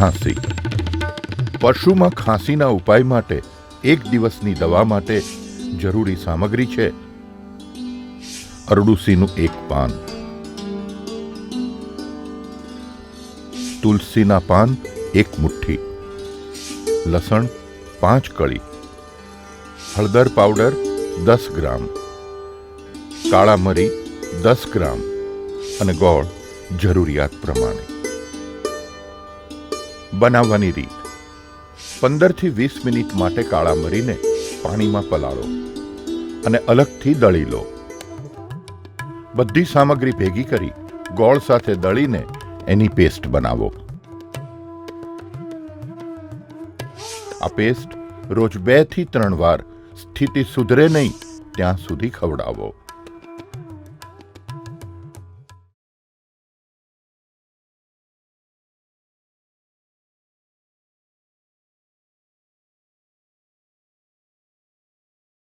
ખાંસી. પશુમાં ખાંસીના ઉપાય માટે 1 દિવસની દવા માટે જરૂરી સામગ્રી છે: અરડુસીનું 1 પાન, તુલસીના પાન 1 મુઠ્ઠી, લસણ 5 કળી, હળદર પાવડર 10 ગ્રામ, કાળા મરી 10 ગ્રામ અને ગોળ જરૂરિયાત પ્રમાણે. બનાવવાની રીત: 15 થી 20 મિનિટ માટે કાળા મરીને પાણીમાં પલાળો અને અલગથી દળી લો. બધી સામગ્રી ભેગી કરી ગોળ સાથે દળીને એની પેસ્ટ બનાવો. આ પેસ્ટ રોજ 2 થી 3 વાર સ્થિતિ સુધરે નહીં ત્યાં સુધી ખવડાવો.